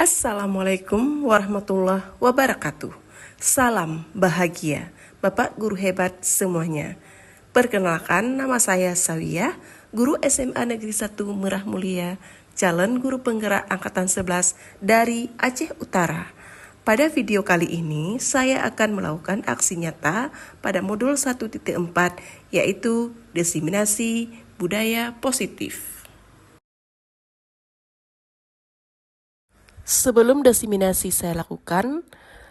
Assalamualaikum warahmatullahi wabarakatuh. Salam bahagia, Bapak Guru hebat semuanya. Perkenalkan, nama saya Sawiyah, Guru SMA Negeri 1 Merah Mulia, calon guru penggerak Angkatan 11 dari Aceh Utara. Pada video kali ini, saya akan melakukan aksi nyata pada modul 1.4, yaitu diseminasi budaya positif. Sebelum diseminasi saya lakukan,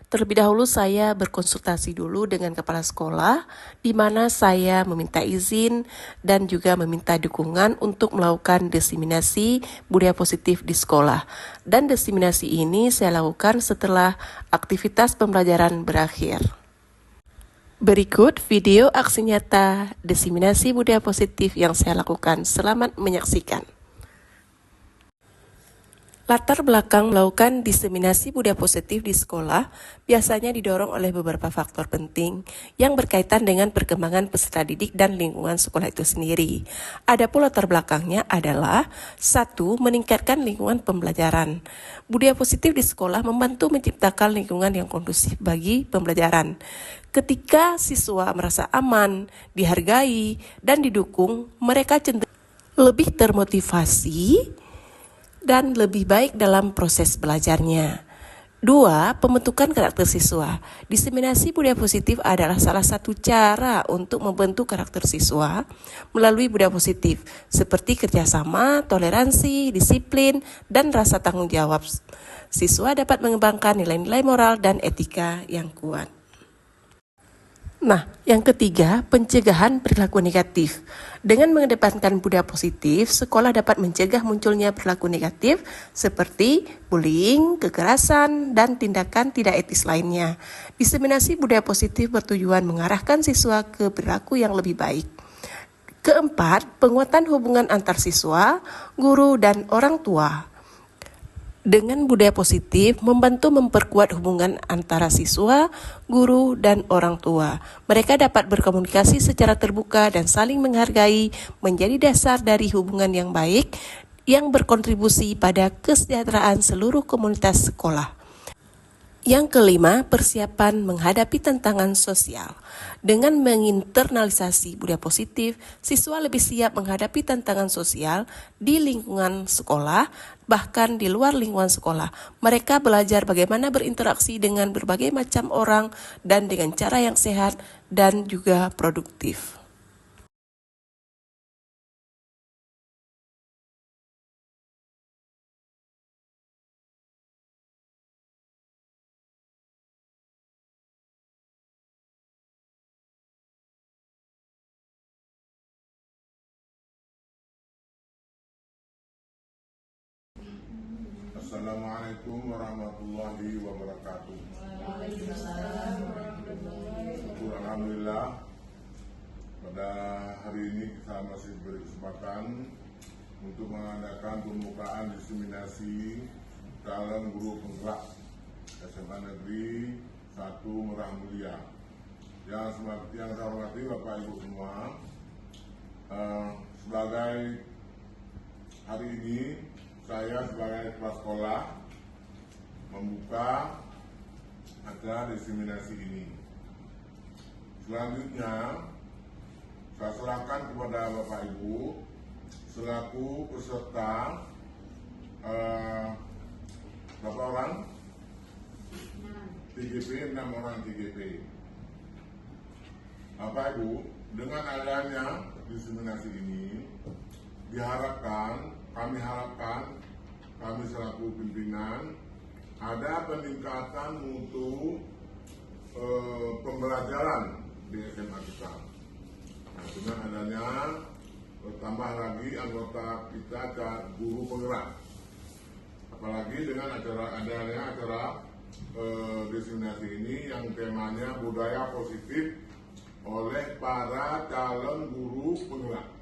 terlebih dahulu saya berkonsultasi dulu dengan kepala sekolah, di mana saya meminta izin dan juga meminta dukungan untuk melakukan diseminasi budaya positif di sekolah. Dan diseminasi ini saya lakukan setelah aktivitas pembelajaran berakhir. Berikut video aksi nyata diseminasi budaya positif yang saya lakukan. Selamat menyaksikan. Latar belakang melakukan diseminasi budaya positif di sekolah biasanya didorong oleh beberapa faktor penting yang berkaitan dengan perkembangan peserta didik dan lingkungan sekolah itu sendiri. Adapun latar belakangnya adalah 1. Meningkatkan lingkungan pembelajaran. Budaya positif di sekolah membantu menciptakan lingkungan yang kondusif bagi pembelajaran. Ketika siswa merasa aman, dihargai, dan didukung, mereka cenderung lebih termotivasi dan lebih baik dalam proses belajarnya. 2. Pembentukan karakter siswa. Diseminasi budaya positif adalah salah satu cara untuk membentuk karakter siswa melalui budaya positif, seperti kerjasama, toleransi, disiplin, dan rasa tanggung jawab. Siswa dapat mengembangkan nilai-nilai moral dan etika yang kuat. Nah, yang ketiga, pencegahan perilaku negatif. Dengan mengedepankan budaya positif, sekolah dapat mencegah munculnya perilaku negatif seperti bullying, kekerasan, dan tindakan tidak etis lainnya. Diseminasi budaya positif bertujuan mengarahkan siswa ke perilaku yang lebih baik. Keempat, penguatan hubungan antar siswa, guru, dan orang tua. Dengan budaya positif, membantu memperkuat hubungan antara siswa, guru, dan orang tua. Mereka dapat berkomunikasi secara terbuka dan saling menghargai, menjadi dasar dari hubungan yang baik yang berkontribusi pada kesejahteraan seluruh komunitas sekolah. Yang kelima, persiapan menghadapi tantangan sosial. Dengan menginternalisasi budaya positif, siswa lebih siap menghadapi tantangan sosial di lingkungan sekolah, bahkan di luar lingkungan sekolah. Mereka belajar bagaimana berinteraksi dengan berbagai macam orang dan dengan cara yang sehat dan juga produktif. Assalamualaikum warahmatullahi wabarakatuh. Syukur alhamdulillah, pada hari ini kita masih beri kesempatan untuk mengadakan pembukaan diseminasi calon guru penggerak SMA Negeri 1 Merah Mulia. Yang saya hormati Bapak Ibu semua, sebagai hari ini saya sebagai kepala sekolah membuka acara diseminasi ini. Selanjutnya, saya serahkan kepada Bapak Ibu selaku peserta berapa orang? 3P, 6 orang 3P. Bapak Ibu, dengan adanya diseminasi ini kami selaku pimpinan ada peningkatan mutu pembelajaran di SMA kita. Nah, dengan adanya bertambah lagi anggota kita guru penggerak, apalagi dengan adanya acara diseminasi ini yang temanya budaya positif oleh para calon guru penggerak.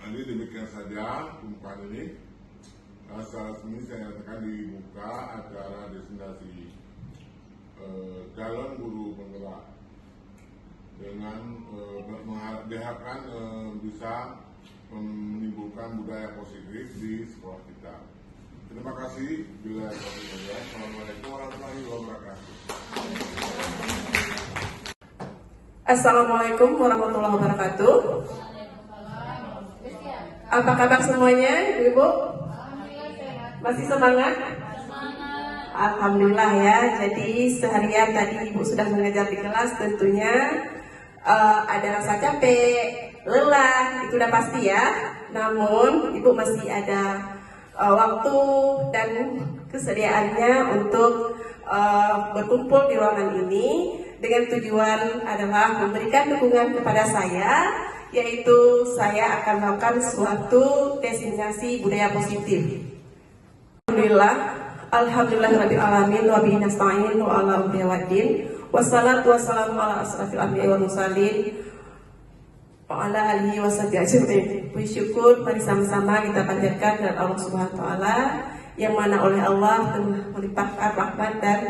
Jadi demikian saja pembukaan ini. Secara resmi saya nyatakan dibuka acara diseminasi calon guru penggerak dengan diharapkan bisa menimbulkan budaya positif di sekolah kita. Terima kasih. Bila Assalamualaikum warahmatullahi wabarakatuh. Assalamualaikum warahmatullahi wabarakatuh. Apa kabar semuanya, Ibu? Masih semangat? Alhamdulillah ya. Jadi seharian tadi Ibu sudah mengajar di kelas, tentunya ada rasa capek, lelah, itu udah pasti ya. Namun Ibu masih ada waktu dan kesediaannya untuk berkumpul di ruangan ini dengan tujuan adalah memberikan dukungan kepada saya, yaitu saya akan melakukan suatu diseminasi budaya positif. Alhamdulillahirabbil alamin wa bihi nasta'in wa ala umri waddin wassalatu wassalamu ala asrafil anbiya'i wal mursalin wa ala alihi washabihi ajmain. Puji syukur mari sama-sama kita panjatkan kepada Allah Subhanahu wa taala yang mana oleh Allah telah melimpahkan rahmat dan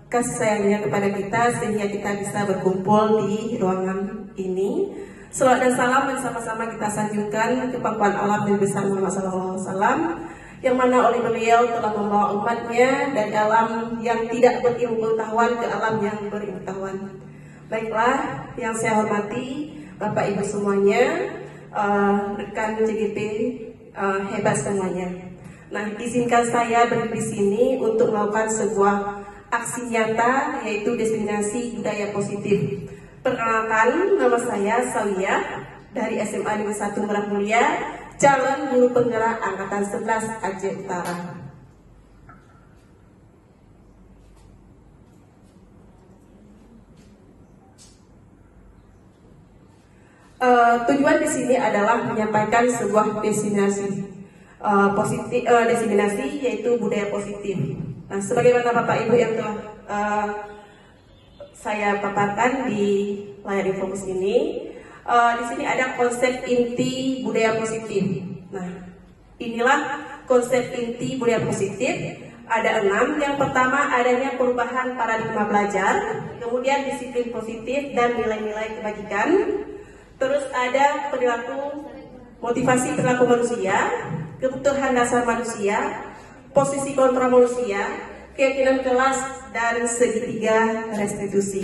kasih sayangnya kepada kita sehingga kita bisa berkumpul di ruangan ini. Selawat dan salam bersama-sama kita sanjungkan ke pangkuan Allah Nabi besar Muhammad SAW, yang mana oleh beliau telah membawa umatnya dari alam yang tidak berilmu pengetahuan ke alam yang berilmu pengetahuan. Baiklah, yang saya hormati Bapak Ibu semuanya, rekan JGP hebat semuanya. Nah, izinkan saya berdiri di sini untuk melakukan sebuah aksi nyata, yaitu diseminasi budaya positif. Perkenalkan, nama saya Sawiyah dari SMA Negeri 1 Merak Mulia, calon guru penggerak angkatan 11 Aceh Utara. Tujuan di sini adalah menyampaikan sebuah diseminasi positif, diseminasi yaitu budaya positif. Nah, sebagaimana Bapak Ibu yang telah saya paparkan di layar info ini, di sini ada konsep inti budaya positif. Nah, inilah konsep inti budaya positif. Ada 6. Yang pertama, adanya perubahan paradigma belajar, kemudian disiplin positif dan nilai-nilai kebajikan. Terus ada perilaku, motivasi perilaku manusia, kebutuhan dasar manusia, posisi kontrol manusia, keyakinan kelas, dan segitiga restitusi.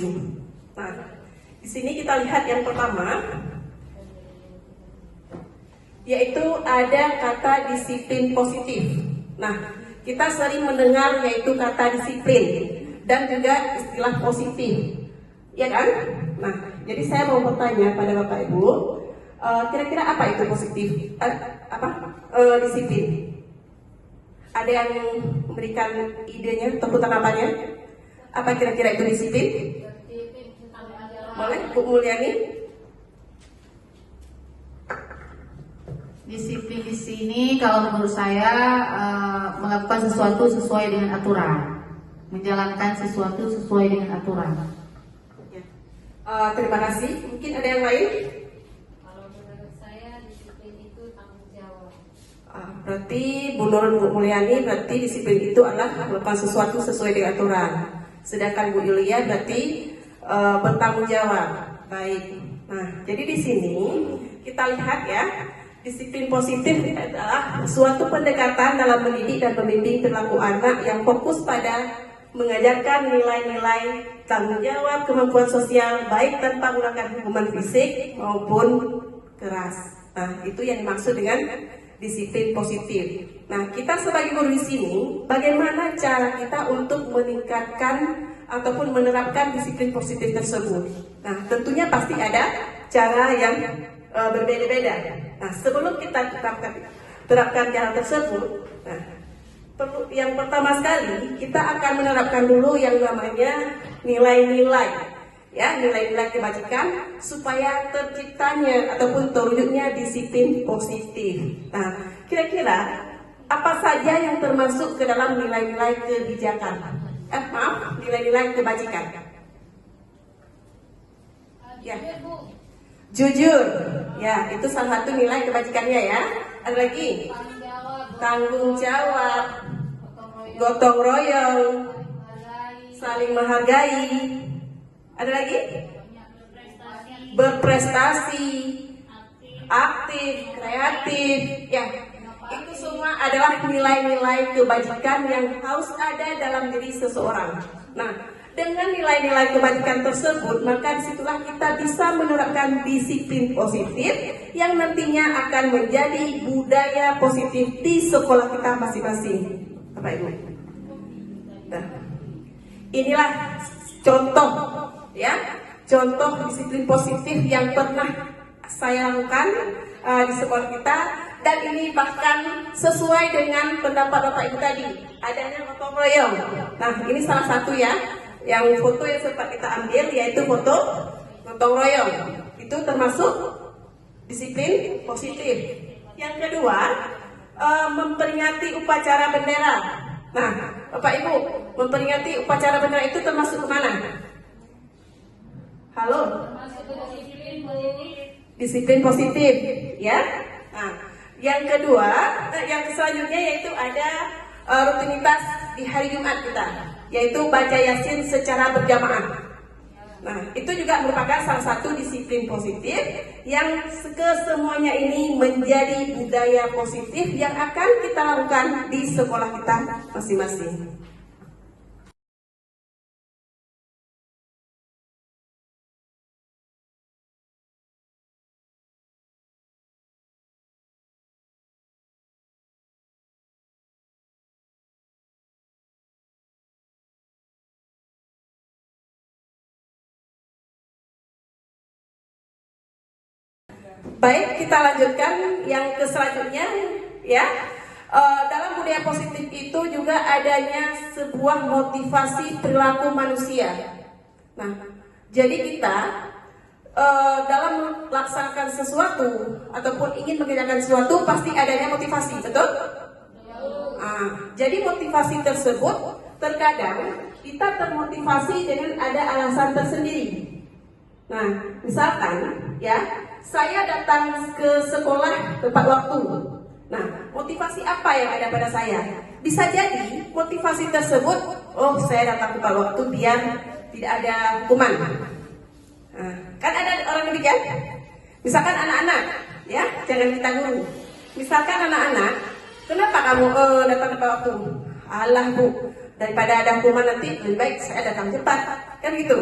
Nah, di sini kita lihat yang pertama, yaitu ada kata disiplin positif. Nah, kita sering mendengar yaitu kata disiplin dan juga istilah positif, ya kan? Nah, jadi saya mau bertanya pada Bapak Ibu, kira-kira apa itu positif? Disiplin? Ada yang memberikan idenya, tepuk tangannya? Apa kira-kira itu disiplin? Boleh, Bu Mulyani? Disiplin di sini kalau menurut saya melakukan sesuatu sesuai dengan aturan, menjalankan sesuatu sesuai dengan aturan. Terima kasih. Mungkin ada yang lain? Kalau menurut saya disiplin itu tanggung jawab. Berarti Bu Nur, Bu Mulyani, berarti disiplin itu adalah melakukan sesuatu sesuai dengan aturan. Sedangkan Bu Yulia berarti bertanggung jawab. Baik. Nah, jadi di sini kita lihat ya, disiplin positif adalah suatu pendekatan dalam mendidik dan membimbing perilaku anak yang fokus pada mengajarkan nilai-nilai tanggung jawab, kemampuan sosial, baik tanpa menggunakan hukuman fisik maupun keras. Nah, itu yang dimaksud dengan disiplin positif. Nah, kita sebagai guru di sini, bagaimana cara kita untuk meningkatkan ataupun menerapkan disiplin positif tersebut? Nah, tentunya pasti ada cara yang berbeda-beda. Nah, sebelum kita terapkan cara tersebut, nah, yang pertama sekali kita akan menerapkan dulu yang namanya nilai-nilai, ya, nilai-nilai kebajikan supaya terciptanya ataupun terwujudnya disiplin positif. Nah, kira-kira apa saja yang termasuk ke dalam nilai-nilai kebijakan? Nilai-nilai kebajikan. Ya, jujur, ya, itu salah satu nilai kebajikannya ya. Ada lagi? Tanggung jawab, gotong royong, saling menghargai. Ada lagi? Berprestasi, aktif, kreatif. Ya, itu semua adalah nilai-nilai kebajikan yang harus ada dalam diri seseorang. Nah, dengan nilai-nilai kebajikan tersebut, maka disitulah kita bisa menerapkan disiplin positif yang nantinya akan menjadi budaya positif di sekolah kita masing-masing. Bapak Ibu. Nah, inilah contoh, ya, contoh disiplin positif yang pernah saya lakukan di sekolah kita, dan ini bahkan sesuai dengan pendapat Bapak Ibu tadi, adanya gotong royong. Nah, ini salah satu ya, yang foto yang sempat kita ambil yaitu foto gotong royong. Itu termasuk disiplin positif. Yang kedua, memperingati upacara bendera. Nah, Bapak Ibu, memperingati upacara bendera itu termasuk kemana? Halo? Masuk ke disiplin positif. Disiplin positif, ya. Nah, yang kedua, yang selanjutnya yaitu ada rutinitas di hari Jumat kita, yaitu baca Yasin secara berjamaah. Nah, itu juga merupakan salah satu disiplin positif yang kesemuanya ini menjadi budaya positif yang akan kita lakukan di sekolah kita masing-masing. Baik, kita lanjutkan yang ke selanjutnya, ya. Dalam budaya positif itu juga adanya sebuah motivasi perilaku manusia. Nah, jadi kita dalam melaksanakan sesuatu ataupun ingin mengerjakan sesuatu pasti adanya motivasi, betul? Jadi motivasi tersebut terkadang kita termotivasi dengan ada alasan tersendiri. Nah, misalkan ya, saya datang ke sekolah tepat waktu. Nah, motivasi apa yang ada pada saya? Bisa jadi motivasi tersebut, oh saya datang tepat waktu biar tidak ada hukuman. Nah, kan ada orang demikian. Misalkan anak-anak, ya, jangan kita guru. Misalkan anak-anak, kenapa kamu datang tepat waktu? Alah Bu, daripada ada hukuman nanti lebih baik saya datang cepat, kan gitu.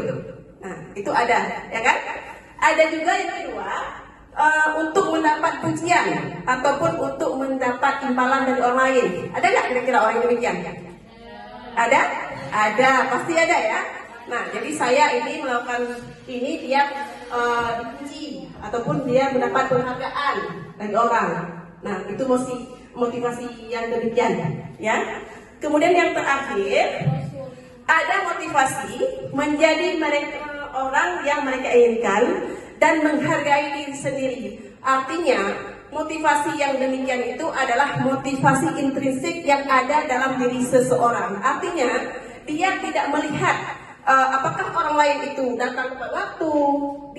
Nah, itu ada, ya kan? Ada juga yang kedua, untuk mendapat pujian ataupun untuk mendapat imbalan dari orang lain. Ada nggak kira-kira orang yang demikian? Ada? Ada, pasti ada ya. Nah, jadi saya ini melakukan ini dia dipuji ataupun dia mendapat penghargaan dari orang. Nah, itu motivasi yang demikian, ya. Kemudian yang terakhir, ada motivasi menjadi orang yang mereka inginkan dan menghargai diri sendiri. Artinya, motivasi yang demikian itu adalah motivasi intrinsik yang ada dalam diri seseorang. Artinya, dia tidak melihat apakah orang lain itu datang tepat waktu.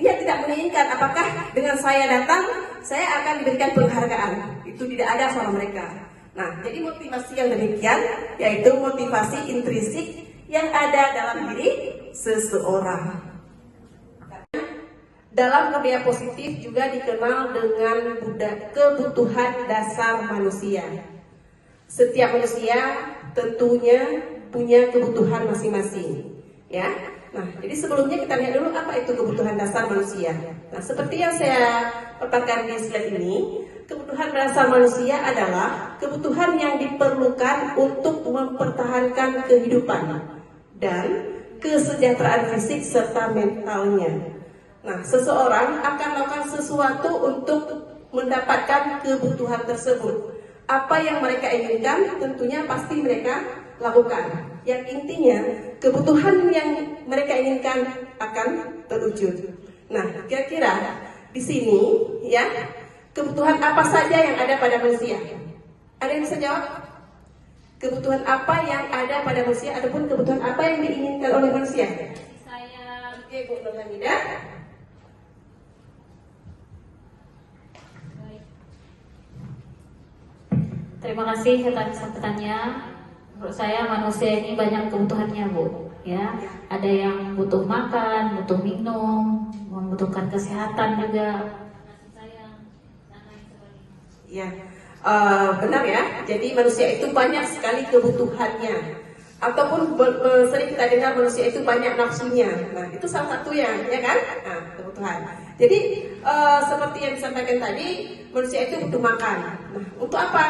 Dia tidak menginginkan apakah dengan saya datang, saya akan diberikan penghargaan. Itu tidak ada sama mereka. Nah, jadi motivasi yang demikian yaitu motivasi intrinsik yang ada dalam diri seseorang. Dalam budaya positif juga dikenal dengan kebutuhan dasar manusia. Setiap manusia tentunya punya kebutuhan masing-masing, ya. Nah, jadi sebelumnya kita lihat dulu apa itu kebutuhan dasar manusia. Nah, seperti yang saya paparkan di slide ini, kebutuhan dasar manusia adalah kebutuhan yang diperlukan untuk mempertahankan kehidupan dan kesejahteraan fisik serta mentalnya. Nah, seseorang akan melakukan sesuatu untuk mendapatkan kebutuhan tersebut. Apa yang mereka inginkan tentunya pasti mereka lakukan. Yang intinya kebutuhan yang mereka inginkan akan terwujud. Nah, kira-kira di sini ya, kebutuhan apa saja yang ada pada manusia? Ada yang bisa jawab? Kebutuhan apa yang ada pada manusia ataupun kebutuhan apa yang diinginkan oleh manusia? Saya Oke, Bu Nurhamidah. Terima kasih atas kesempatannya. Menurut saya manusia ini banyak kebutuhannya, Bu. Ya, ada yang butuh makan, butuh minum, membutuhkan kesehatan juga. Ya, benar ya. Jadi manusia itu banyak sekali kebutuhannya. Ataupun sering kita dengar manusia itu banyak nafsunya. Nah, itu salah satunya, ya kan? Nah, kebutuhan. Jadi seperti yang disampaikan tadi, manusia itu butuh makan. Nah, untuk apa?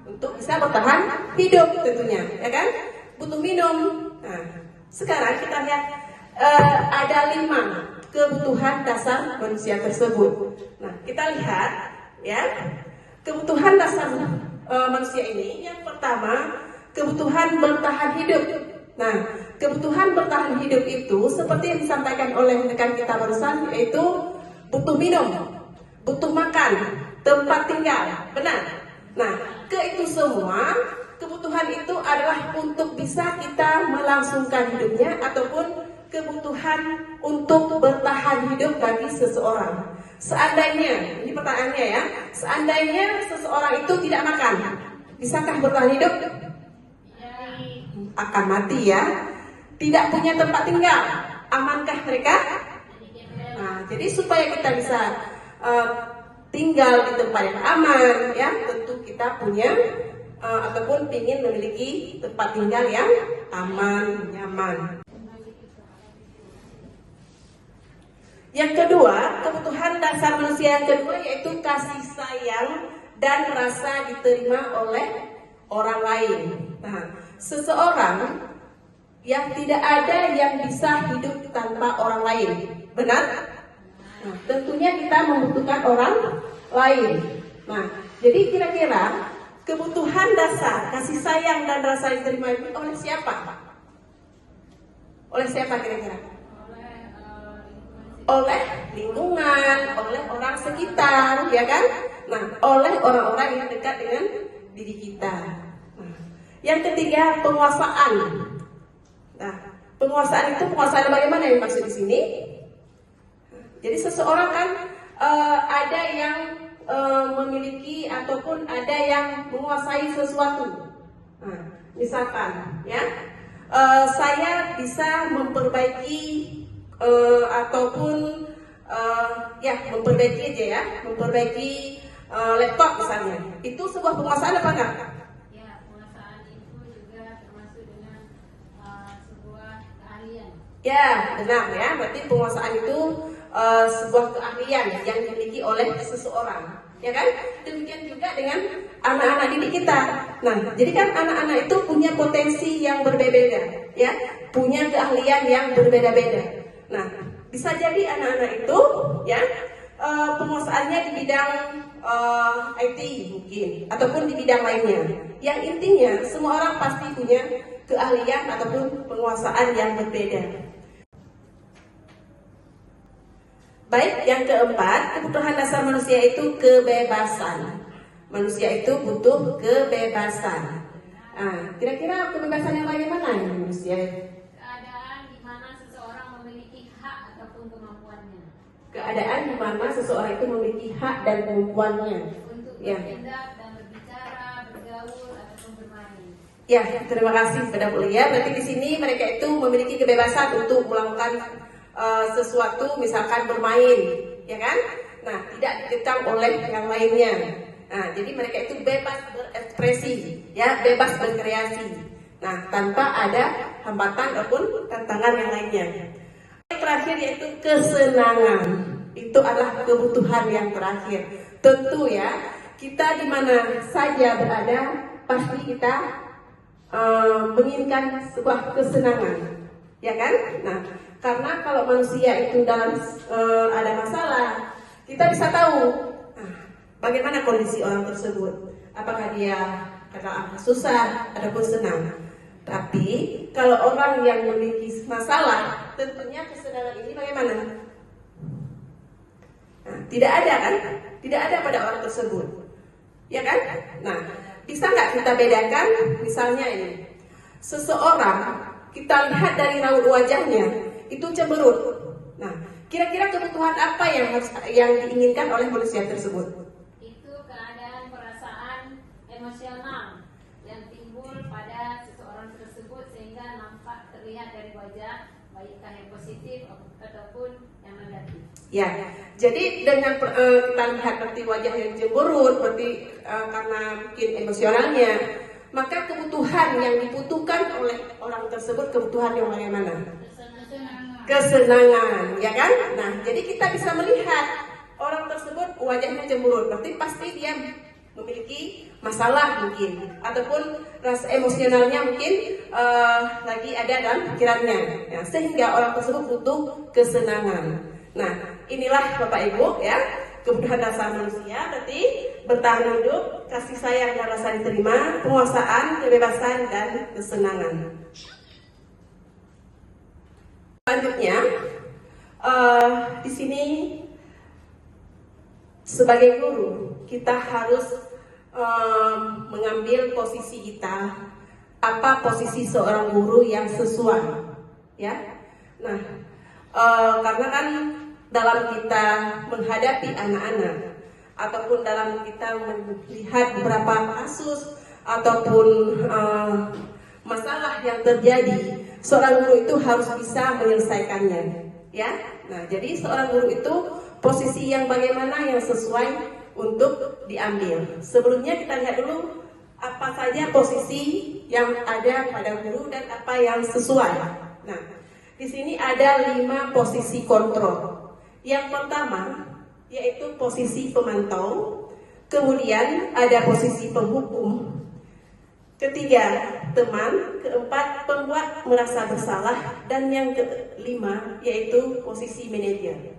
Untuk bisa bertahan hidup tentunya, ya kan? Butuh minum. Nah, sekarang kita lihat ada 5 kebutuhan dasar manusia tersebut. Nah, kita lihat ya, kebutuhan dasar manusia ini yang pertama, kebutuhan bertahan hidup. Nah, kebutuhan bertahan hidup itu seperti yang disampaikan oleh rekan kita barusan, yaitu butuh minum, butuh makan, tempat tinggal, benar. Nah, itu semua kebutuhan itu adalah untuk bisa kita melangsungkan hidupnya ataupun kebutuhan untuk bertahan hidup bagi seseorang. Seandainya, ini pertanyaannya ya, seandainya seseorang itu tidak makan, bisakah bertahan hidup? Akan mati ya. Tidak punya tempat tinggal, amankah mereka? Nah, jadi supaya kita bisa tinggal di tempat yang aman, ya tentu kita punya ataupun ingin memiliki tempat tinggal yang aman, nyaman. Yang kedua, kebutuhan dasar manusia yang kedua yaitu kasih sayang dan rasa diterima oleh orang lain. Nah, seseorang yang tidak ada yang bisa hidup tanpa orang lain, benar? Nah, tentunya kita membutuhkan orang lain. Nah, jadi kira-kira kebutuhan dasar kasih sayang dan rasa diterima itu oleh siapa? Oleh siapa kira-kira? Oleh lingkungan, oleh orang sekitar, ya kan? Nah, oleh orang-orang yang dekat dengan diri kita. Nah, yang ketiga, penguasaan. Nah, penguasaan itu penguasaan bagaimana yang maksud di sini? Jadi seseorang kan ada yang memiliki ataupun ada yang menguasai sesuatu. Nah, misalkan, ya, saya bisa memperbaiki ataupun memperbaiki aja ya, memperbaiki laptop misalnya. Itu sebuah penguasaan apa enggak? Ya, penguasaan itu juga termasuk dengan sebuah keahlian. Ya, benar ya. Berarti penguasaan itu sebuah keahlian yang dimiliki oleh seseorang, ya kan? Demikian juga dengan anak-anak didik kita. Nah, jadi kan anak-anak itu punya potensi yang berbeda-beda, ya, punya keahlian yang berbeda-beda. Nah, bisa jadi anak-anak itu, ya, penguasaannya di bidang IT mungkin, ataupun di bidang lainnya. Yang intinya semua orang pasti punya keahlian ataupun penguasaan yang berbeda. Baik, yang keempat, kebutuhan dasar manusia itu kebebasan. Manusia itu butuh kebebasan. Nah, kira-kira kebebasan yang bagaimana ya manusia? Keadaan di mana seseorang memiliki hak ataupun kemampuannya Keadaan di mana seseorang itu memiliki hak dan kemampuannya. untuk Ya. bertindak dan berbicara, bergaul ataupun bermain. Ya, terima kasih kepada Bu Lia. Berarti di sini mereka itu memiliki kebebasan untuk melakukan sesuatu, misalkan bermain, ya kan? Nah, tidak dikekang oleh yang lainnya. Nah, jadi mereka itu bebas berekspresi, ya, bebas berkreasi. Nah, tanpa ada hambatan ataupun tantangan yang lainnya. Yang terakhir yaitu kesenangan. Itu adalah kebutuhan yang terakhir. Tentu ya, kita di mana saja berada, pasti kita menginginkan sebuah kesenangan, ya kan? Nah, karena kalau manusia itu dalam ada masalah, kita bisa tahu bagaimana kondisi orang tersebut. Apakah dia kadang susah ataupun senang. Tapi kalau orang yang memiliki masalah, tentunya kesenangan ini bagaimana? Nah, tidak ada kan? Tidak ada pada orang tersebut, ya kan? Nah, bisa nggak kita bedakan? Misalnya ini, seseorang kita lihat dari raut wajahnya itu cemberut. Nah, kira-kira kebutuhan apa yang diinginkan oleh manusia tersebut? Itu keadaan perasaan emosional yang timbul pada seseorang tersebut sehingga nampak terlihat dari wajah, baik yang positif ataupun yang negatif. Ya, jadi dengan kita lihat berarti wajah yang cemberut, berarti karena mungkin emosionalnya, maka kebutuhan yang dibutuhkan oleh orang tersebut kebutuhan yang bagaimana? Kesenangan, ya kan? Nah, jadi kita bisa melihat orang tersebut wajahnya cemberut, berarti pasti dia memiliki masalah mungkin, ataupun rasa emosionalnya mungkin lagi ada dalam pikirannya, ya, sehingga orang tersebut butuh kesenangan. Nah, inilah Bapak Ibu ya, kebutuhan dasar manusia, berarti bertahan hidup, kasih sayang dan rasa diterima, penguasaan, kebebasan dan kesenangan. Selanjutnya, di sini sebagai guru kita harus mengambil posisi kita, apa posisi seorang guru yang sesuai, ya. Nah, karena kan dalam kita menghadapi anak-anak ataupun dalam kita melihat beberapa kasus ataupun masalah yang terjadi, seorang guru itu harus bisa menyelesaikannya, ya. Nah, jadi seorang guru itu posisi yang bagaimana yang sesuai untuk diambil. Sebelumnya kita lihat dulu apa saja posisi yang ada pada guru dan apa yang sesuai. Nah, di sini ada 5 posisi kontrol. Yang pertama yaitu posisi pemantau, kemudian ada posisi penghukum, ketiga teman, keempat pembuat merasa bersalah, dan yang kelima yaitu posisi manajer.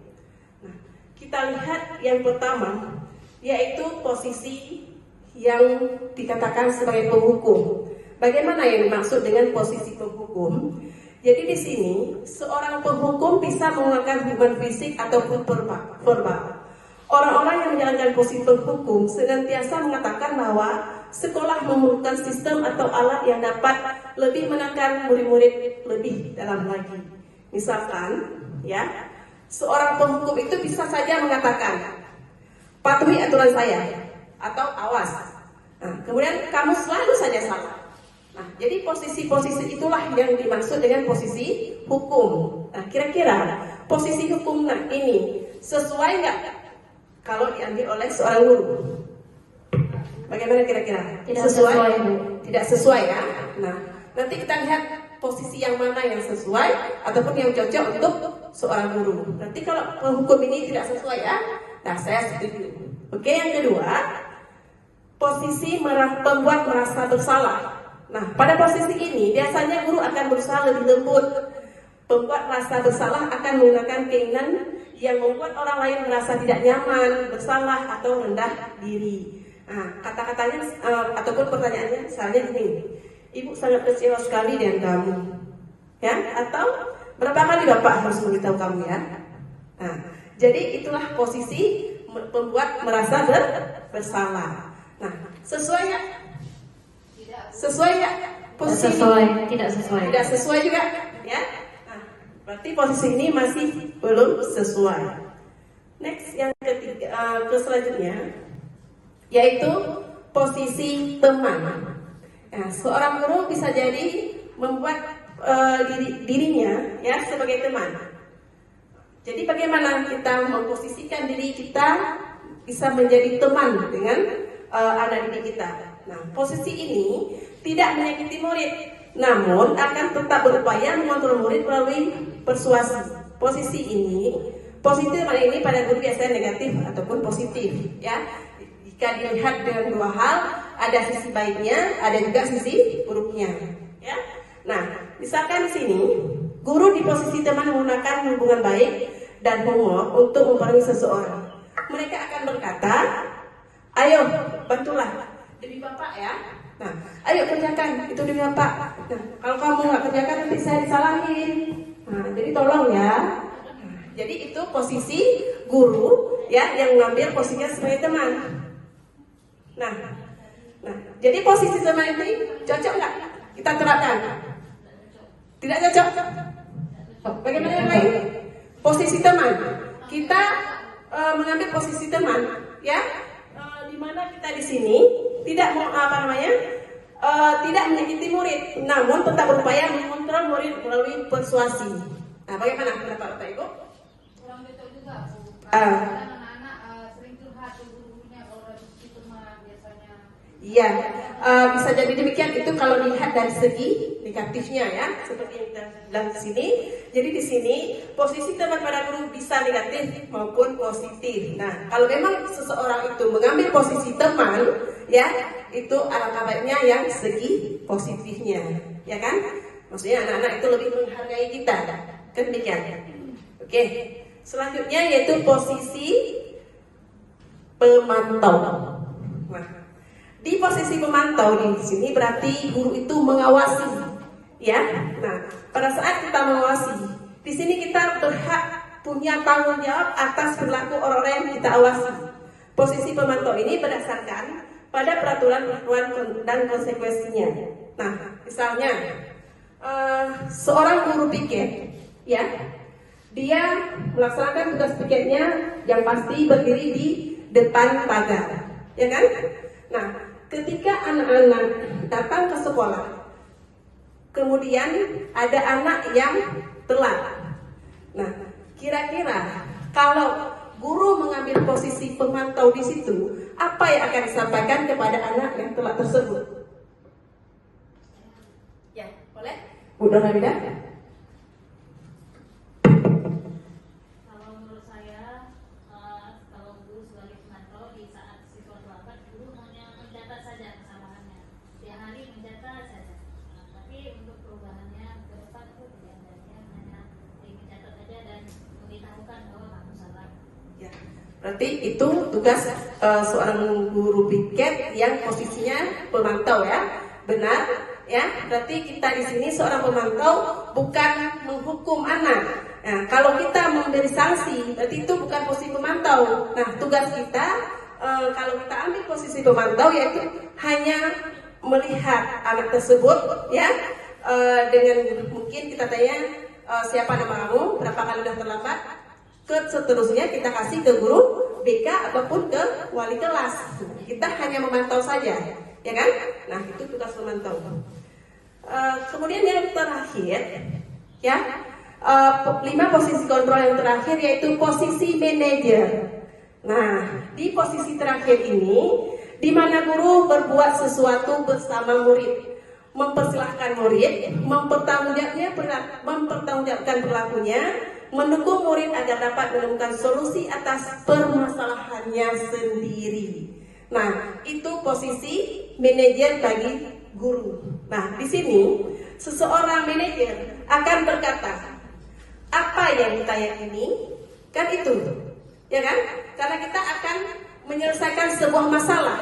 Nah, kita lihat yang pertama yaitu posisi yang dikatakan sebagai penghukum. Bagaimana yang dimaksud dengan posisi penghukum? Jadi di sini seorang penghukum bisa menggunakan hubungan fisik ataupun verbal. Orang-orang yang menjalankan posisi penghukum senantiasa mengatakan bahwa sekolah memerlukan sistem atau alat yang dapat lebih menekan murid-murid lebih dalam lagi. Misalkan, ya, seorang penghukum itu bisa saja mengatakan, patuhi aturan saya, atau awas. Nah, kemudian kamu selalu saja salah. Nah, jadi posisi-posisi itulah yang dimaksud dengan posisi hukum. Nah, kira-kira posisi hukum ini sesuai nggak kalau diambil oleh seorang guru? Bagaimana kira-kira? Tidak sesuai, Bu. Tidak sesuai ya. Nah, nanti kita lihat posisi yang mana yang sesuai ataupun yang cocok untuk seorang guru. Nanti kalau hukum ini tidak sesuai ya, nah saya setuju. Oke, yang kedua, posisi pembuat merasa bersalah. Nah, pada posisi ini biasanya guru akan berusaha lebih lembut. Pembuat merasa bersalah akan menggunakan keinginan yang membuat orang lain merasa tidak nyaman, bersalah atau rendah diri. Nah, kata-katanya ataupun pertanyaannya misalnya gini, Ibu sangat kecewa sekali dengan kamu, ya? Atau berapa kali Bapak harus memberitahu kamu, ya? Nah, jadi itulah posisi pembuat merasa bersalah. Nah, sesuai ya? Sesuai ya? Posisi Tidak sesuai. Tidak sesuai juga, ya? Nah, berarti posisi ini masih belum sesuai. Next, yang ketiga, selanjutnya yaitu posisi teman. Nah, seorang guru bisa jadi membuat dirinya ya sebagai teman. Jadi bagaimana kita memposisikan diri kita bisa menjadi teman dengan anak didik kita. Nah, posisi ini tidak menyakiti murid, namun akan tetap berupaya mengontrol murid melalui persuasi. Posisi teman ini pada guru biasanya negatif ataupun positif, ya. Jika dilihat dengan dua hal, ada sisi baiknya, ada juga sisi buruknya, ya. Nah, misalkan di sini guru di posisi teman menggunakan hubungan baik dan humor untuk mempengaruhi seseorang. Mereka akan berkata, ayo bantulah demi Bapak ya. Nah, ayo kerjakan itu demi Bapak. Nah, kalau kamu nggak kerjakan nanti saya disalahin. Nah, jadi tolong ya. Nah, jadi itu posisi guru ya yang mengambil posisinya sebagai teman. Nah, jadi posisi teman ini cocok nggak kita terapkan? Tidak cocok. Bagaimana yang lain? Posisi teman. Kita mengambil posisi teman, ya. Di mana kita di sini tidak mau tidak menyakiti murid, namun tetap berupaya mengontrol murid melalui persuasi. Nah, bagaimana pendapat Bapak Ibu? Kurang betul juga. Kadang anak-anak sering curhat ke guru-gurunya kalau habis itu mah biasanya. Iya, bisa jadi demikian. Itu kalau dilihat dari segi negatifnya ya, seperti yang kita bilang di sini. Jadi di sini posisi teman pada guru bisa negatif maupun positif. Nah, kalau memang seseorang itu mengambil posisi teman, ya itu alangkah baiknya yang segi positifnya, ya kan? Maksudnya anak-anak itu lebih menghargai kita, kan demikian. Oke, selanjutnya yaitu posisi pemantau. Nah, di posisi pemantau di sini berarti guru itu mengawasi, ya. Nah, pada saat kita mengawasi, di sini kita berhak punya tanggung jawab atas perilaku orang-orang yang kita awasi. Posisi pemantau ini berdasarkan pada peraturan-peraturan dan konsekuensinya. Nah, misalnya seorang guru piket, ya, dia melaksanakan tugas piketnya yang pasti berdiri di depan pagar, ya kan? Nah, ketika anak-anak datang ke sekolah, kemudian ada anak yang telat. Nah, kira-kira kalau guru mengambil posisi pemantau di situ, apa yang akan disampaikan kepada anak yang telat tersebut? Ya, boleh? Bu Nurhamidah? Kalau menurut saya, kalau guru sebagai pemantau di saat siswa terlambat, guru hanya mencatat saja kesalahannya. Setiap hari mencatat saja. Tapi untuk perubahannya ke depan itu tidak ada, dia hanya mencatat saja dan memberitahukan bahwa kamu salah. Ya, berarti itu tugas seorang guru piket yang posisinya pemantau, ya, benar, ya. Berarti kita di sini seorang pemantau bukan menghukum anak. Nah, kalau kita memberi sanksi, berarti itu bukan posisi pemantau. Nah, tugas kita kalau kita ambil posisi pemantau yaitu hanya melihat anak tersebut, ya, dengan mungkin kita tanya siapa nama kamu, berapa kali sudah terlambat. Seterusnya kita kasih ke guru BK ataupun ke wali kelas. Kita hanya memantau saja, ya kan? Nah, itu tugas memantau. Kemudian yang terakhir, ya, 5 posisi kontrol yang terakhir yaitu posisi manajer. Nah, di posisi terakhir ini, di mana guru berbuat sesuatu bersama murid, mempersilahkan murid, mempertanggungjawabkan perilakunya, mendukung murid agar dapat menemukan solusi atas permasalahannya sendiri. Nah, itu posisi manajer bagi guru. Nah, di sini seseorang manajer akan berkata, apa yang kita yakini, kan itu, ya kan? Karena kita akan menyelesaikan sebuah masalah,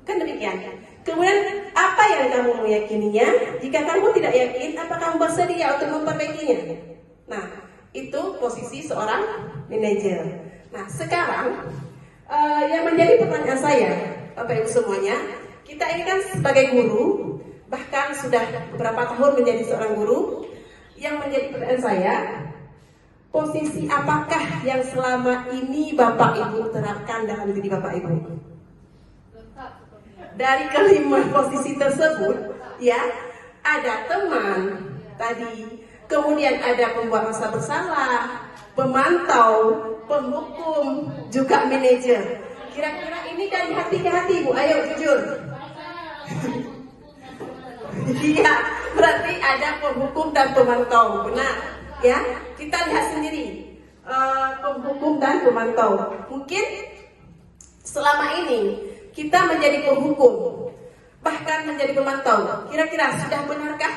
kan demikian. Kemudian apa yang kamu meyakininya? Jika kamu tidak yakin, apa kamu bersedia untuk memperbaikinya? Nah, itu posisi seorang manajer. Nah, sekarang yang menjadi pertanyaan saya, Bapak Ibu semuanya, kita ini kan sebagai guru, bahkan sudah beberapa tahun menjadi seorang guru. Yang menjadi pertanyaan saya, posisi apakah yang selama ini Bapak Ibu terapkan dalam diri Bapak Ibu? Dari kelima posisi tersebut, ya, ada teman tadi, kemudian ada pembuat rasa bersalah, pemantau, penghukum, juga manajer. Kira-kira ini dari hati ke hati, Bu? Ayo jujur. Iya, berarti ada penghukum dan pemantau, benar? Ya, kita lihat sendiri penghukum dan pemantau. Mungkin selama ini kita menjadi penghukum, bahkan menjadi pemantau. Kira-kira sudah benarkah?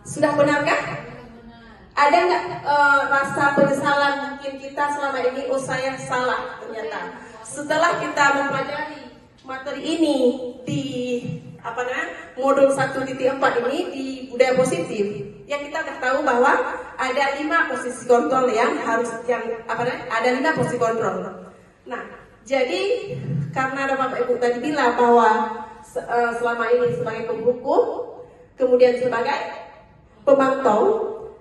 Sudah benarkah? Ada nggak rasa penyesalan mungkin kita selama ini, oh saya salah ternyata. Setelah kita mempelajari materi ini di modul 1.4 ini di budaya positif, yang kita sudah tahu bahwa ada 5 posisi kontrol yang harus ada 5 posisi kontrol. Nah, jadi karena ada Bapak Ibu tadi bilang bahwa selama ini sebagai penghukum, kemudian sebagai pemantau,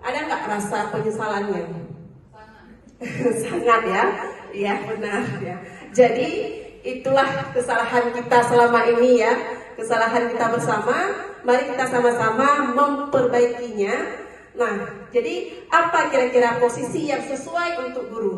ada nggak rasa penyesalannya? Sangat ya, iya benar ya. Jadi itulah kesalahan kita selama ini ya, kesalahan kita bersama. Mari kita sama-sama memperbaikinya Nah, jadi apa kira-kira posisi yang sesuai untuk guru?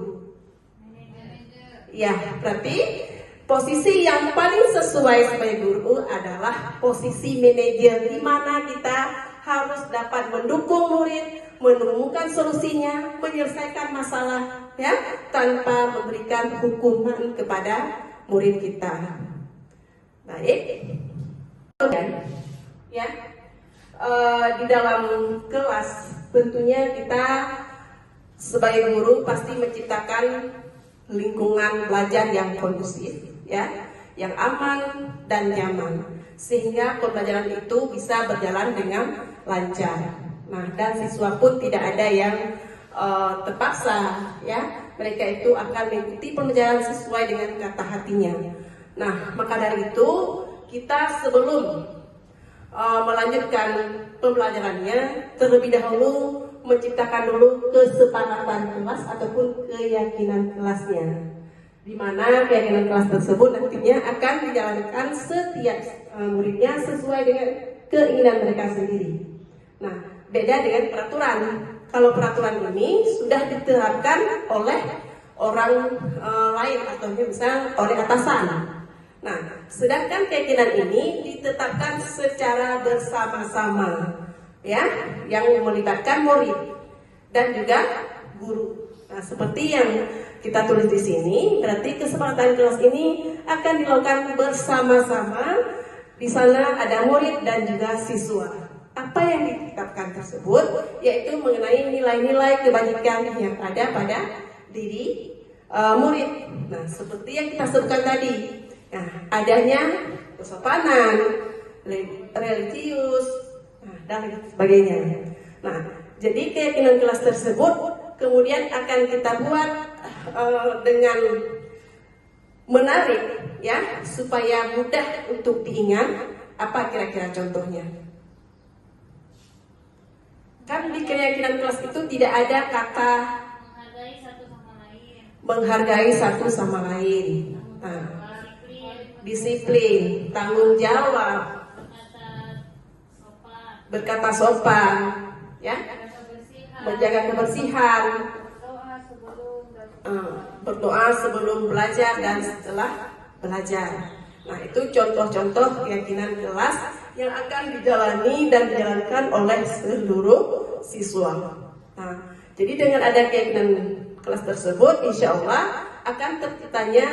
Ya, berarti posisi yang paling sesuai sebagai guru adalah posisi manajer, di mana kita harus dapat mendukung murid, menemukan solusinya, menyelesaikan masalah, ya, tanpa memberikan hukuman kepada murid kita. Baik, ya, di dalam kelas tentunya kita sebagai guru pasti menciptakan lingkungan belajar yang kondusif, ya, yang aman dan nyaman, sehingga pembelajaran itu bisa berjalan dengan lancar. Nah, dan siswa pun tidak ada yang terpaksa, ya, mereka itu akan mengikuti pembelajaran sesuai dengan kata hatinya. Nah, maka dari itu kita sebelum melanjutkan pembelajarannya, terlebih dahulu menciptakan dulu kesepakatan kelas ataupun keyakinan kelasnya, di mana keyakinan kelas tersebut nantinya akan dijalankan setiap muridnya sesuai dengan keinginan mereka sendiri. Nah, beda dengan peraturan. Kalau peraturan ini sudah diterapkan oleh orang lain atau misal oleh atasan. Nah, sedangkan keyakinan ini ditetapkan secara bersama-sama, ya, yang melibatkan murid dan juga guru. Nah, seperti yang kita tulis di sini, berarti kesepakatan kelas ini akan dilakukan bersama-sama. Di sana ada murid dan juga siswa. Apa yang ditetapkan tersebut yaitu mengenai nilai-nilai kebajikan yang ada pada diri murid. Nah, seperti yang kita sebutkan tadi. Nah, adanya kesopanan, religius, dan sebagainya. Nah, jadi keyakinan kelas tersebut kemudian akan kita buat dengan menarik, ya, supaya mudah untuk diingat. Apa kira-kira contohnya? Kan di keyakinan kelas itu tidak ada kata menghargai satu sama lain. Nah, disiplin, tanggung jawab, berkata sopan, ya, menjaga kebersihan, berdoa sebelum belajar dan setelah belajar. Nah, itu contoh-contoh keyakinan kelas yang akan dijalani dan dijalankan oleh seluruh siswa. Nah, jadi dengan ada keyakinan kelas tersebut, insya Allah akan terciptanya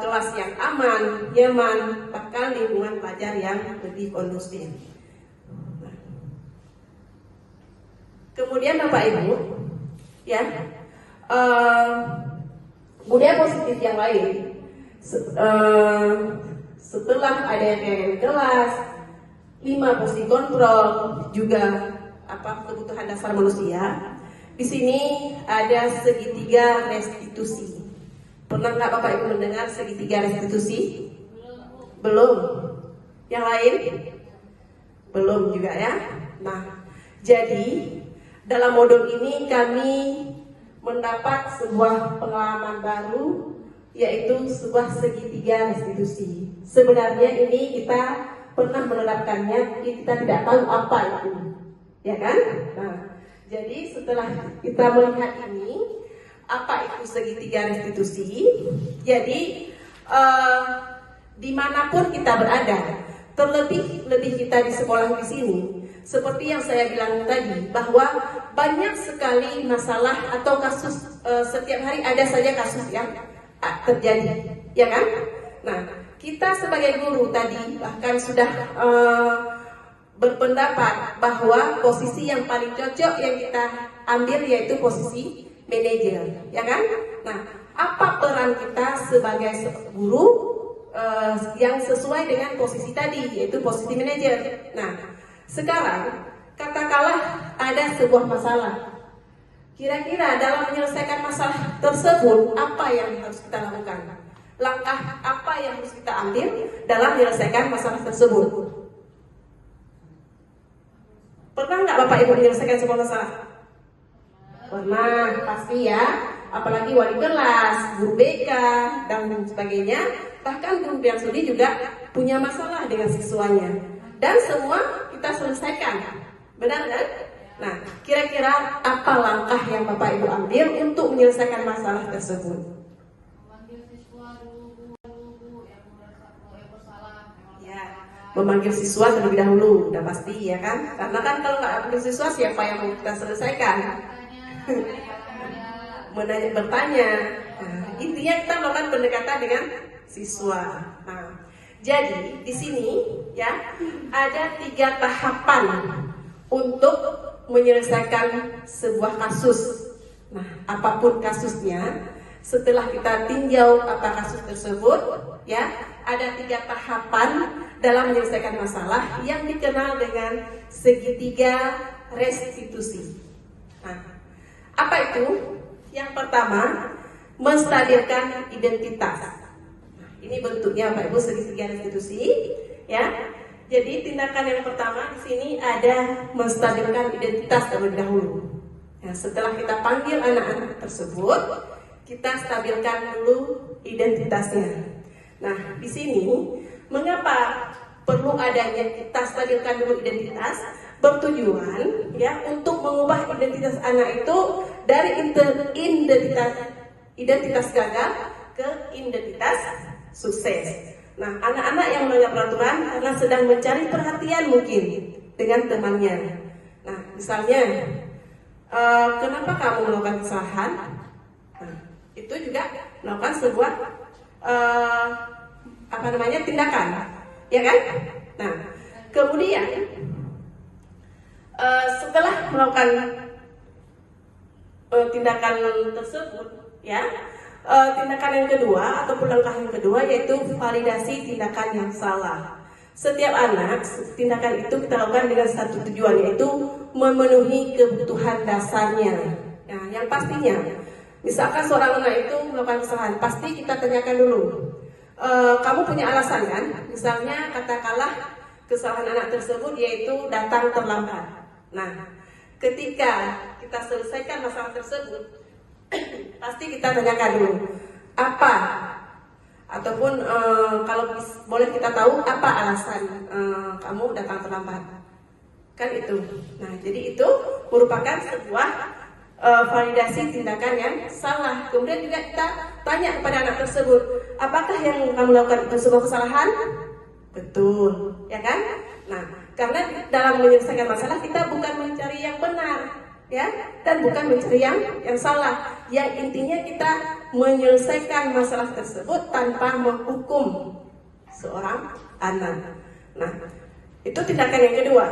kelas yang aman, nyaman, bahkan lingkungan belajar yang lebih kondusif. Kemudian Bapak Ibu, ya, budaya positif yang lain, setelah ada keyakinan kelas, 5 fungsi kontrol, juga kebutuhan dasar manusia. Di sini ada segitiga restitusi. Pernah nggak Bapak Ibu mendengar segitiga restitusi? Belum. Yang lain? Belum juga, ya. Nah, jadi dalam modul ini kami mendapat sebuah pengalaman baru, yaitu sebuah segitiga restitusi. Sebenarnya ini kita pernah menerapkannya, kita tidak tahu apa itu, ya kan? Nah, jadi setelah kita melihat ini, apa itu segitiga restitusi? Jadi dimanapun kita berada, terlebih kita di sekolah di sini, seperti yang saya bilang tadi, bahwa banyak sekali masalah atau kasus, setiap hari ada saja kasus yang terjadi, ya kan? Nah, kita sebagai guru tadi bahkan sudah berpendapat bahwa posisi yang paling cocok yang kita ambil yaitu posisi manajer, ya kan? Nah, apa peran kita sebagai guru yang sesuai dengan posisi tadi, yaitu posisi manajer? Nah, sekarang katakanlah ada sebuah masalah. Kira-kira dalam menyelesaikan masalah tersebut, apa yang harus kita lakukan? Langkah apa yang harus kita ambil dalam menyelesaikan masalah tersebut? Pernah nggak Bapak Ibu menyelesaikan sebuah masalah? Pernah, pasti ya. Apalagi wali kelas, guru BK, dan sebagainya. Bahkan guru yang studi juga punya masalah dengan siswanya. Dan semua kita selesaikan. Benar kan? Nah, kira-kira apa langkah yang Bapak Ibu ambil untuk menyelesaikan masalah tersebut? Memanggil siswa dulu yang merasa yang bersalah. Ya, memanggil siswa terlebih dahulu, udah pasti ya kan? Karena kan kalau nggak ambil siswa, siapa yang mau kita selesaikan? Bertanya. Nah, intinya kita melakukan pendekatan dengan siswa. Nah, jadi di sini ya ada 3 tahapan untuk menyelesaikan sebuah kasus. Nah, apapun kasusnya, setelah kita tinjau apa kasus tersebut, ya ada 3 tahapan dalam menyelesaikan masalah yang dikenal dengan segitiga restitusi. Nah, apa itu? Yang pertama, menstabilkan identitas. Nah, ini bentuknya Bapak Ibu segitiga restitusi, ya. Jadi tindakan yang pertama di sini ada menstabilkan identitas terlebih dahulu. Nah, setelah kita panggil anak-anak tersebut, kita stabilkan dulu identitasnya. Nah, di sini mengapa perlu adanya kita stabilkan dulu identitas? Bertujuan ya untuk mengubah identitas anak itu dari identitas gagal ke identitas sukses. Nah, anak-anak yang melanggar peraturan karena sedang mencari perhatian mungkin dengan temannya. Nah, misalnya, kenapa kamu melakukan kesalahan? Nah, itu juga melakukan sebuah tindakan, ya kan? Nah, kemudian setelah melakukan tindakan tersebut, ya. Tindakan yang kedua ataupun langkah yang kedua yaitu validasi tindakan yang salah. Setiap anak, tindakan itu kita lakukan dengan satu tujuan, yaitu memenuhi kebutuhan dasarnya. Nah, yang pastinya, misalkan seorang anak itu melakukan kesalahan, pasti kita tanyakan dulu, kamu punya alasan kan? Misalnya katakanlah kesalahan anak tersebut yaitu datang terlambat. Nah, ketika kita selesaikan masalah tersebut, pasti kita tanyakan dulu apa, ataupun kalau boleh kita tahu apa alasan kamu datang terlambat, kan itu. Nah, jadi itu merupakan sebuah validasi tindakan yang salah. Kemudian juga kita tanya kepada anak tersebut, apakah yang kamu lakukan itu sebuah kesalahan? Betul, ya kan? Nah, karena dalam menyelesaikan masalah kita bukan mencari yang benar, ya, dan bukan mencari yang salah. Yang intinya kita menyelesaikan masalah tersebut tanpa menghukum seorang anak. Nah, itu tindakan yang kedua.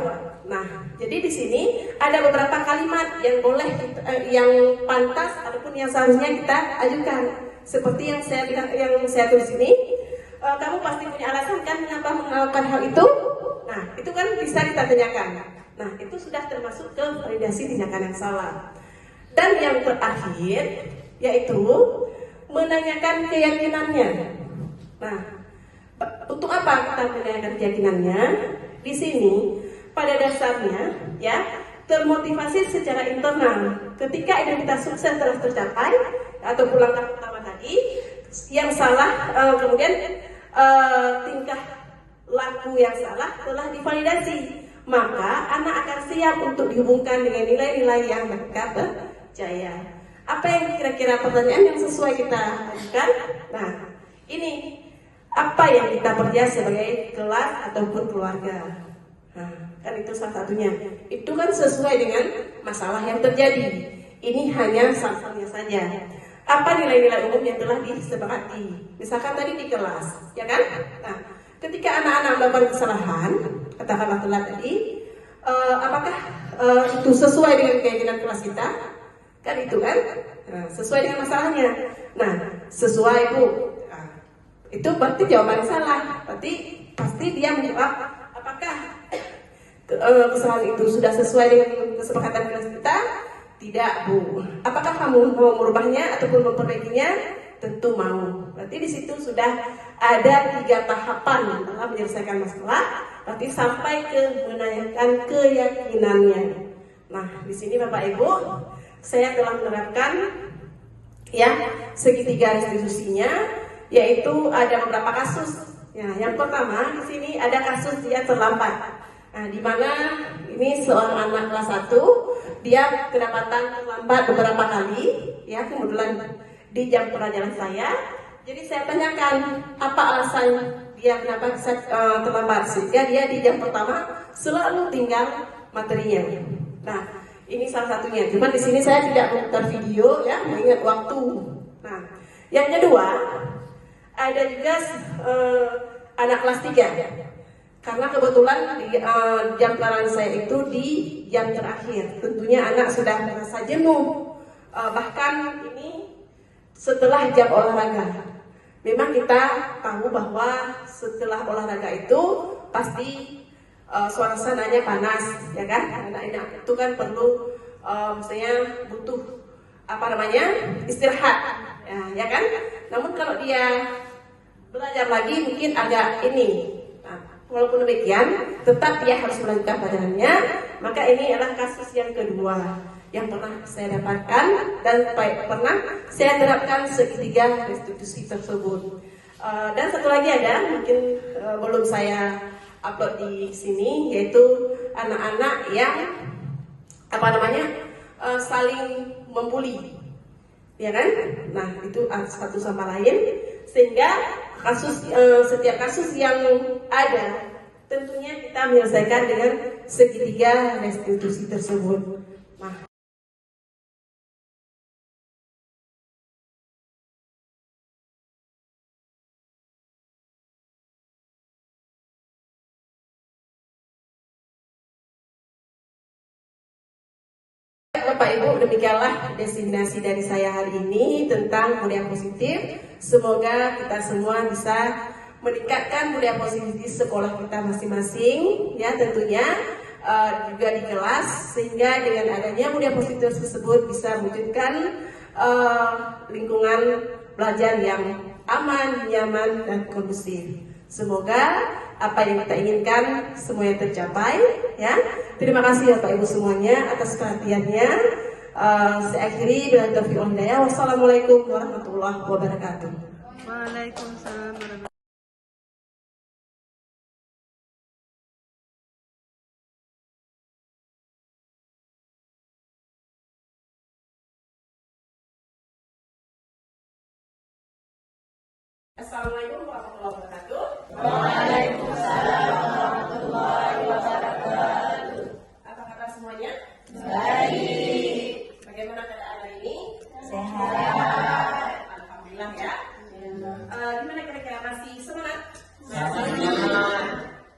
Nah, jadi di sini ada beberapa kalimat yang boleh yang pantas ataupun yang seharusnya kita ajukan. Seperti yang saya tulis ini, kamu pasti punya alasan kan mengapa melakukan hal itu? Nah, itu kan bisa kita tanyakan. Nah, itu sudah termasuk ke validasi tindakan yang salah. Dan yang terakhir yaitu menanyakan keyakinannya. Nah, untuk apa kita menanyakan keyakinannya? Di sini pada dasarnya ya termotivasi secara internal. Ketika identitas sukses telah tercapai atau langkah pertama tadi, yang salah kemudian tingkah laku yang salah telah divalidasi, maka anak akan siap untuk dihubungkan dengan nilai-nilai yang mereka percaya. Apa yang kira-kira pertanyaan yang sesuai kita ajukan? Nah, ini apa yang kita percaya sebagai kelas ataupun keluarga? Nah, kan itu salah satunya. Itu kan sesuai dengan masalah yang terjadi. Ini hanya sampelnya saja. Apa nilai-nilai umum yang telah disepakati? Misalkan tadi di kelas, ya kan? Nah, ketika anak-anak melakukan kesalahan, katakanlah telat tadi, apakah itu sesuai dengan keyakinan kelas kita? Kan itu kan? Nah, sesuai dengan masalahnya. Nah, sesuai Bu. Nah, itu berarti jawabannya salah. Berarti pasti dia menjawab, apakah kesalahan itu sudah sesuai dengan kesepakatan kelas kita? Tidak Bu. Apakah kamu mau merubahnya ataupun memperbaikinya? Tentu mau. Berarti di situ sudah ada 3 tahapan dalam menyelesaikan masalah. Berarti sampai ke menanyakan keyakinannya. Nah, di sini Bapak Ibu, saya telah menerapkan ya segitiga restitusinya, yaitu ada beberapa kasus. Ya, yang pertama di sini ada kasus dia terlambat. Nah, di mana ini seorang anak kelas 1 dia kedapatan terlambat beberapa kali, ya kebetulan di jam pelajaran saya. Jadi saya tanyakan apa alasan dia kenapa bisa terlambat, sehingga dia di jam pertama selalu tinggal materinya. Nah, ini salah satunya. Cuman di sini saya tidak memutar video, ya, mengingat waktu. Nah, yang kedua ada juga anak kelas 3. Karena kebetulan di jam pelajaran saya itu di jam terakhir. Tentunya anak sudah merasa jenuh. Bahkan ini setelah jam olahraga. Memang kita tahu bahwa setelah olahraga itu pasti suasananya panas, ya kan? Anak-anak itu kan perlu misalnya butuh istirahat, ya kan? Namun kalau dia belajar lagi mungkin agak ini. Walaupun demikian, tetap dia harus melanjutkan pelajarannya. Maka ini adalah kasus yang kedua yang pernah saya dapatkan dan pernah saya terapkan segitiga restitusi tersebut. Dan satu lagi ada, mungkin belum saya upload di sini, yaitu anak-anak yang saling membuli, ya kan? Nah, itu satu sama lain, sehingga setiap kasus yang ada tentunya kita menyelesaikan dengan segitiga restitusi tersebut. Nah, Bapak Ibu, demikianlah destinasi dari saya hari ini tentang budaya positif. Semoga kita semua bisa meningkatkan budaya positif di sekolah kita masing-masing, ya tentunya juga di kelas, sehingga dengan adanya budaya positif tersebut bisa mewujudkan lingkungan belajar yang aman, nyaman, dan kondusif. Semoga apa yang kita inginkan semuanya tercapai, ya. Terima kasih Bapak Ibu semuanya atas perhatiannya. Saya akhiri bila taufiq wal hidayah. Wassalamualaikum warahmatullahi wabarakatuh. Waalaikumsalam warahmatullahi. Assalamualaikum warahmatullahi wabarakatuh. Waalaikumsalam warahmatullahi wabarakatuh. Apa kabar semuanya? Baik. Bagaimana keadaan hari ini? Sehat. Alhamdulillah ya. Gimana kira-kira, masih semangat? Semangat.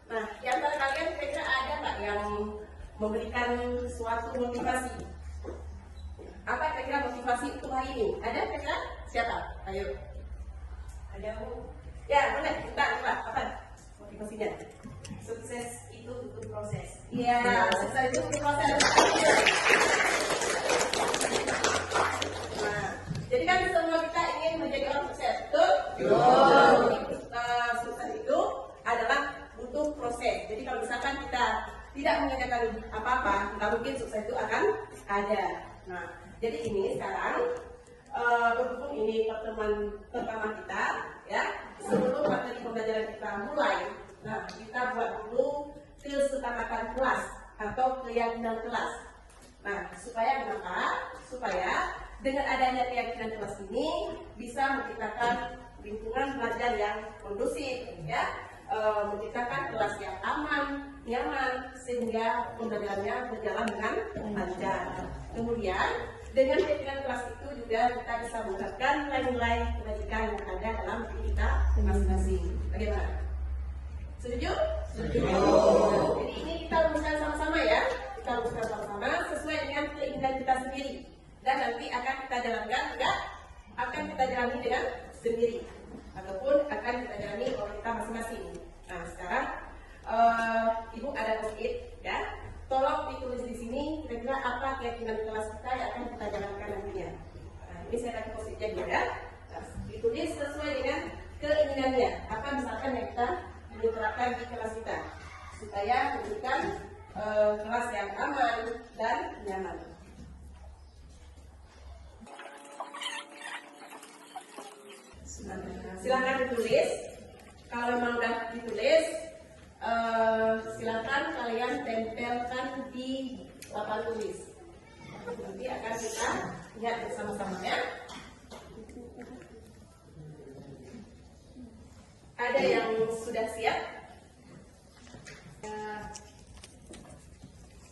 Nah, di antara kalian kira-kira ada nggak yang memberikan suatu motivasi? Apa kira-kira motivasi untuk hari ini? Ada kira-kira? Siapa? Ayo. Ada Bu? Ya, boleh. Kita apa motivasinya? Sukses itu butuh proses. Iya, sukses itu butuh proses. Nah, jadi kan semua kita ingin menjadi orang sukses, betul? Betul. Sukses itu adalah butuh proses. Jadi kalau misalkan kita tidak mengerjakan apa-apa, nggak mungkin sukses itu akan ada. Nah, jadi ini sekarang berhubung ini pertemuan pertama kita, ya, sebelum materi pembelajaran kita mulai, nah kita buat dulu kesepakatan kelas atau keyakinan kelas. Nah, supaya kenapa? Supaya dengan adanya keyakinan kelas ini bisa menciptakan lingkungan belajar yang kondusif, ya, menciptakan kelas yang aman, nyaman, sehingga pembelajarannya berjalan dengan lancar. Kemudian dengan keyakinan kelas itu juga kita bisa mengungkapkan nilai-nilai kebajikan yang ada dalam diri kita masing-masing. Bagaimana? Setuju? Setuju. Jadi ini kita rumuskan sama-sama ya. Kita rumuskan sama-sama sesuai dengan keinginan kita sendiri. Dan nanti akan kita jalankan, enggak? Akan kita jalani dengan sendiri. Ataupun akan kita jalani oleh kita masing-masing. Nah, sekarang Ibu ada post-it, ya. Tolong ditulis di sini kira-kira apa keyakinan kelas kita yang akan kita jalankan nantinya. Nah, ini saya kasih post-itnya juga, ya. Nah, ditulis sesuai dengan keinginannya. Apa misalkan yang kita diterapkan di kelas kita supaya memberikan kelas yang aman dan nyaman. Silakan ditulis. Kalau memang sudah ditulis, silakan kalian tempelkan di papan tulis. Nanti akan kita lihat bersama-sama ya. Ada yang sudah siap?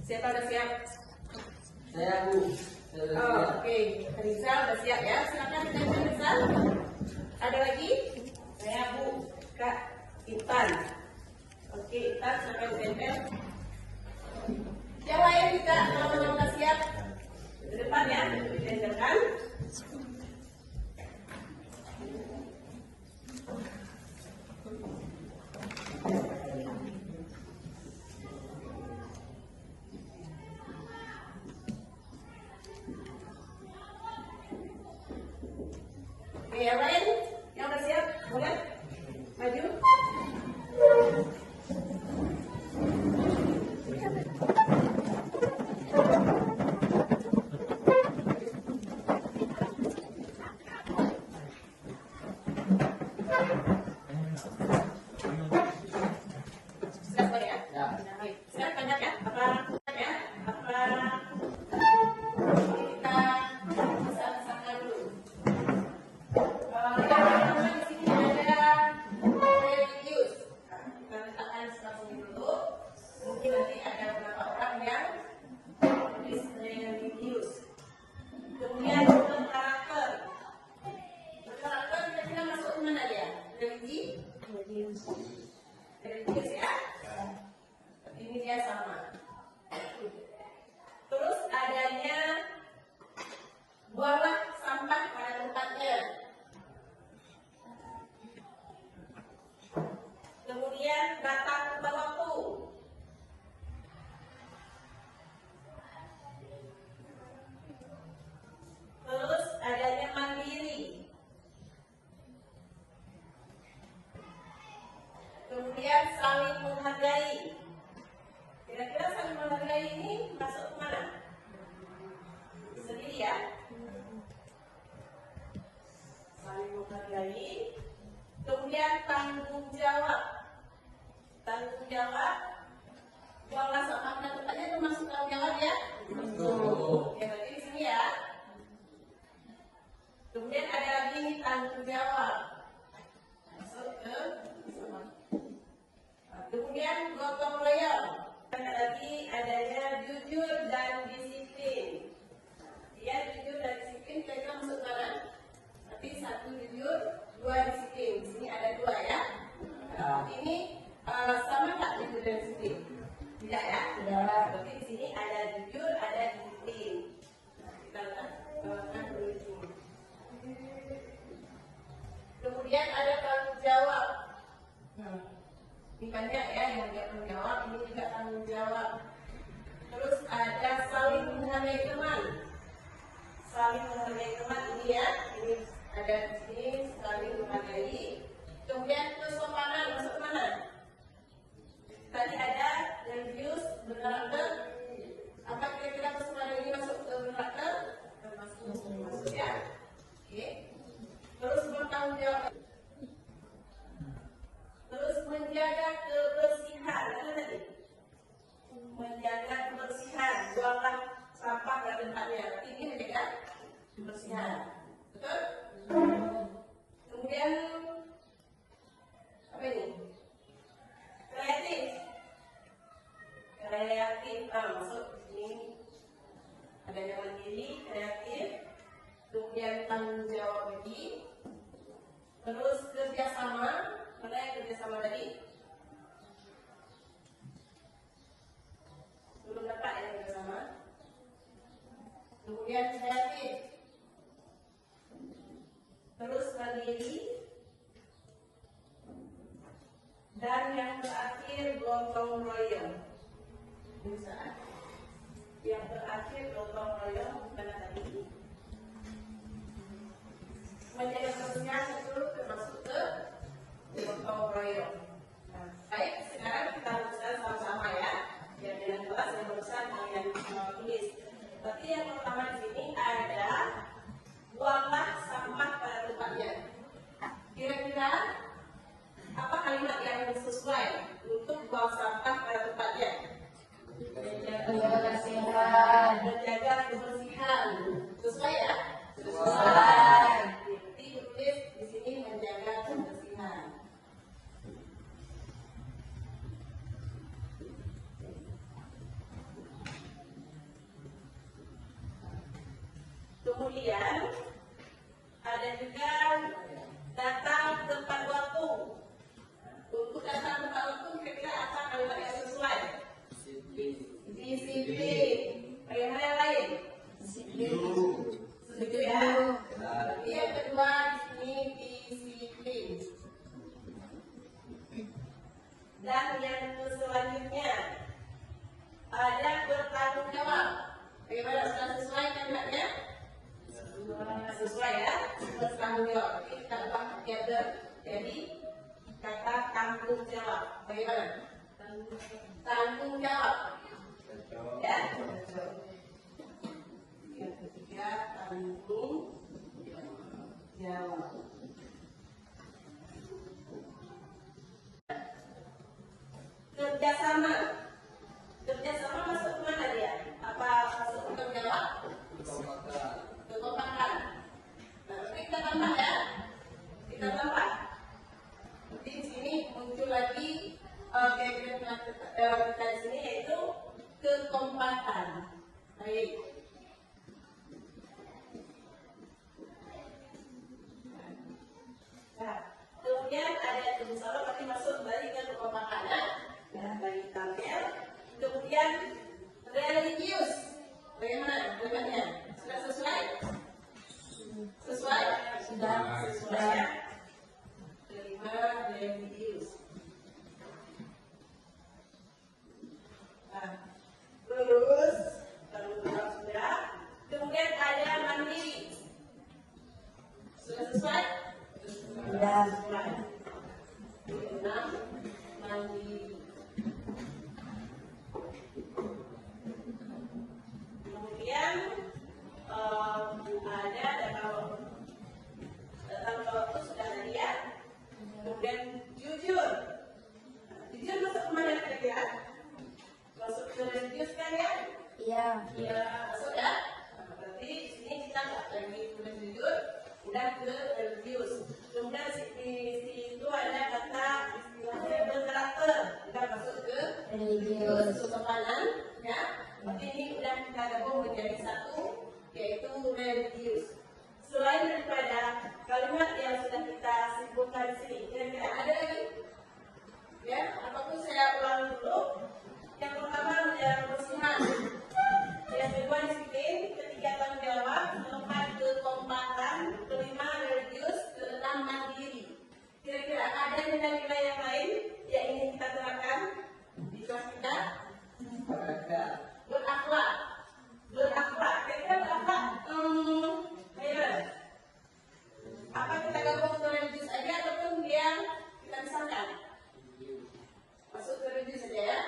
Siapa sudah siap? Saya Bu. Oke, Rizal sudah siap ya. Silakan ditempel Rizal. Ada lagi? Saya Bu, Kak Intan. Oke, Intan silakan ditempel. Yang lain juga kalau sudah siap ke depan ya, ditempelkan. Oke, yang lain yang sudah siap boleh maju. Sudah boleh ya? Ya. Baik. Sekarang tanya ya, apa kita bersama-sama dulu. Yang pertama di sini ada religius. Kita letakkan langsung dulu. Mungkin nanti ada beberapa orang yang tulis religius. Kemudian berkarakter. Berkarakter kira-kira masuk ke mana dia? Religius ya. Ini dia sama. Terus adanya buanglah sampah pada tempatnya. Kemudian datang tepat waktu. Terus adanya mandiri. Kemudian saling menghargai. Kira-kira saling menghargai ini masuk ke mana? Sendiri ya. Saling menghargai. Kemudian tanggung jawab. Tanggung jawab. Buanglah sampah pada tempatnya itu masuk tanggung jawab ya? Oke, berarti di sini ya. Kemudian ada lagi nih tanggung jawab. Masuk ke sama. Kemudian gotong royong. Ada lagi adanya jujur dan disiplin. Ya, jujur dan disiplin kira-kira masuk mana? Tapi satu jujur, dua disiplin. Di sini ada dua ya. Ini sama nggak jujur dan disiplin? Tidak ya? Tidak. Berarti di sini ada jujur, ada disiplin. Kita letakkan dulu di sini. Kemudian ada tanggung jawab. Ini banyak ya yang tanggung jawab. Ini juga tanggung jawab. Terus ada saling menghargai teman. Saling menghargai teman ini ya. Ini ada di sini saling menghargai. Kemudian kesopanan masuk mana? Tadi ada religius, berkarakter. Apa kira-kira kesopanan ini masuk ke berkarakter? Masuk ya. Oke. Terus bertanggung jawab. Terus menjaga kebersihan. Apa tadi? Menjaga kebersihan. Buanglah sampah pada tempatnya. Ini menjaga kebersihan. Betul? Kemudian apa ini? Kreatif. Kreatif. Masuk ini. Ada yang mandiri, kreatif. Kemudian tanggung jawab lagi. Terus kerjasama. Mana yang kerjasama tadi? Belum dapat yang kerjasama. Kemudian kreatif. Terus mandiri. Dan yang terakhir gotong royong. Bisa. Yang terakhir gotong royong mana tadi? Menjaga kebersihan itu termasuk ke gotong royong. Nah, baik, sekarang kita rumuskan sama-sama ya. Yang dengan kelas yang rumuskan yang tulis. Berarti yang pertama di sini ada buanglah sampah pada tempatnya. Kira-kira apa kalimat yang sesuai untuk buang sampah pada tempatnya? Menjaga kebersihan. Kemudian ada juga datang tepat waktu. Untuk datang tepat waktu kira-kira apa kalimat yang sesuai? Disiplin. Bagaimana yang lain? Setuju ya? Yang kedua ini disiplin. Dan yang selanjutnya ada bertanggung jawab. Bagaimana, sudah sesuai kalimatnya? Sesuai ya, bertanggung jawab. Kita ubah together. Jadi kata tanggung jawab. Bagaimana? Tanggung jawab. Ya. Yang ketiga tanggung jawab. Kerjasama. Kerjasama masuk ke mana dia? Apa masuk ke tanggung jawab? Kekompakan. Nah, kita tambah ya. Kita tambah. Di sini muncul lagi kira-kira kita di sini yaitu kekompakan. Baik. Nah, kemudian ada bersama berarti masuk kembali ke kekompakan ya, bagi tampil. Kemudian religius. Bagaimana kalimatnya? Sudah sesuai? Sesuai? Sudah sesuai ya. Kelima religius. Nah, terus sudah. Kemudian ada mandiri. Sudah sesuai? Sudah sesuai. Enam, mandiri. Kemudian ada datang waktu sudah ada ya. Kemudian jujur. Jujur masuk kemana kira-kira? Masuk ke religius kan ya? Iya. Iya, masuk ya. Nah, berarti di sini kita nggak lagi tulis jujur, udah ke religius. Kemudian di situ ada kata istilahnya berkarakter, kita masuk ke religius. Kesopanan, ya. Berarti ini udah kita gabung menjadi satu, yaitu religius. Selain daripada kalimat yang sudah kita simpulkan di sini, kira-kira ada lagi? Ya, apapun saya ulang dulu. Yang pertama menjalankan kebersihan. Yang kedua disiplin, ketiga tanggung jawab, keempat kekompakan, kelima religius, keenam mandiri. Kira-kira ada nilai-nilai yang lain yang ingin kita terapkan di kelas kita? Berakhlak. Berakhlak. Kira-kira berakhlak. Apa kita gabung ke religius aja ataupun yang kita misalkan? Masuk ke religius saja ya.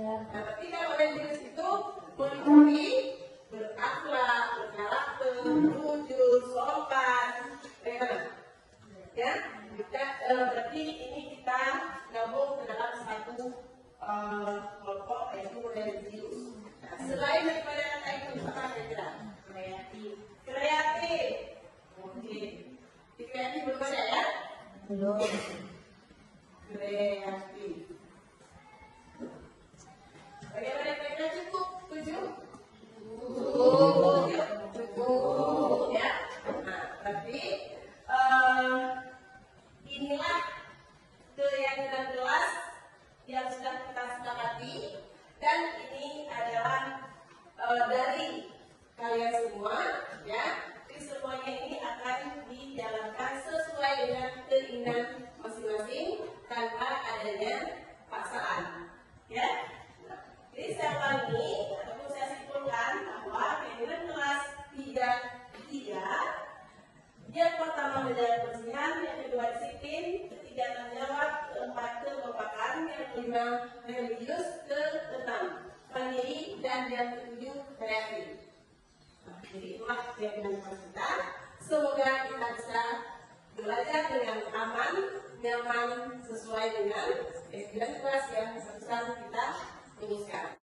Nah, tapi kalau religius itu meliputi berakhlak, berkarakter, jujur, sopan, ya. Kita berarti ini kita gabung ke dalam satu kelompok yaitu religius. Nah, selain daripada kata itu apa kira-kira? Kreatif. Kreatif. Oke. Di kreatif belum ada ya? Belum. Kreatif. Bagaimana kira-kira cukup? 7? Cukup ya. Nah, tapi inilah keyakinan kelas yang sudah kita sepakati dan ini adalah dari kalian semua ya. Jadi semuanya ini akan dijalankan sesuai dengan keinginan masing-masing tanpa adanya paksaan ya. Jadi saya ulangi ataupun saya simpulkan bahwa keyakinan kelas 3 yang pertama menjaga kebersihan, yang kedua disiplin, ketiga tanggung jawab, keempat kekompakan, yang kelima religius, keenam mandiri, dan yang ketujuh kreatif. Nah, jadi itulah keyakinan kelas kita. Semoga kita bisa belajar dengan aman, nyaman, sesuai dengan keyakinan kelas yang satu-satu kita rumuskan.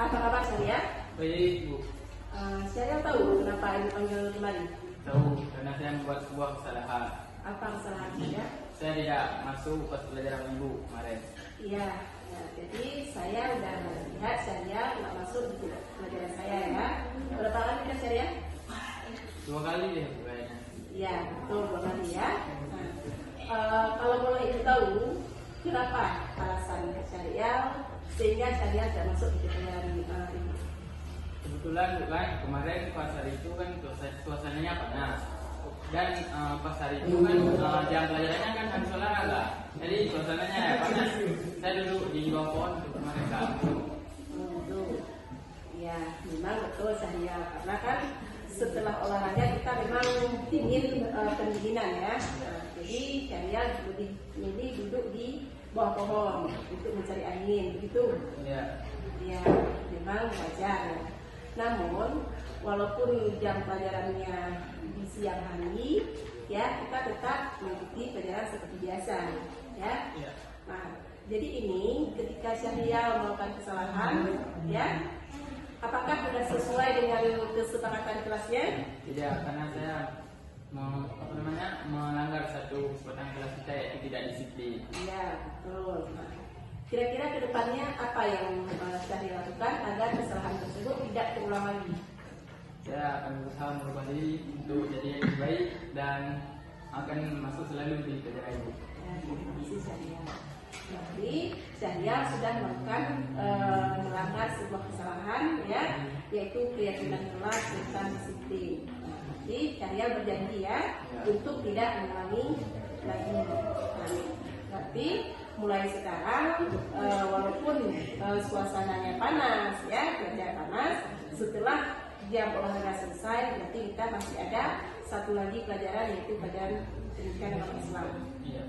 Apa kabar Syariah? Baik, Bu. Syariah tahu kenapa Ibu panggil kembali? Tahu, karena saya membuat sebuah kesalahan. Apa kesalahan Syariah? Saya tidak masuk pas pelajaran Ibu kemarin. Iya, ya, jadi saya udah lihat Syariah nggak masuk di pelajaran saya ya. Berapa kali kan Syariah? 2 kali deh, Bu, kayaknya. Iya, betul 2 kali ya. Kalau boleh Ibu tahu kenapa alasan Syariah sehingga Syariah tidak masuk di pelajaran Ibu? Kebetulan Bu, kan kemarin pas hari itu kan suasananya panas. Dan pas hari itu kan jam pelajarannya kan habis olahraga. Jadi suasananya panas. Saya duduk di bawah pohon untuk kemarin nggak masuk. Betul. Ya, memang betul Syariah. Karena kan setelah olahraga kita memang dingin pendinginan ya. Jadi Syariah lebih milih duduk di bawah pohon untuk mencari angin, begitu. Iya. Ya, memang wajar ya. Namun, walaupun jam pelajarannya di siang hari, ya kita tetap mengikuti pelajaran seperti biasa, ya. Iya. Nah, jadi ini ketika Syariah melakukan kesalahan, ya, apakah sudah sesuai dengan kesepakatan kelasnya? Tidak, karena saya melanggar satu kesepakatan kelas kita yaitu tidak disiplin. Iya, betul. Nah, kira-kira kedepannya apa yang Syariah lakukan agar kesalahan tersebut tidak terulang lagi? Saya akan berusaha merubah diri untuk jadi yang lebih baik dan akan masuk selalu di pelajaran Ibu. Ya, terima kasih Syariah. Jadi Syariah sudah melakukan melanggar sebuah kesalahan, ya, yaitu keyakinan kelas tentang disiplin. Jadi Syariah berjanji ya untuk tidak mengulangi lagi. Nah, berarti mulai sekarang walaupun suasananya panas, ya, cuaca panas, setelah jam olahraga selesai, berarti kita masih ada satu lagi pelajaran yaitu pelajaran pendidikan agama Islam.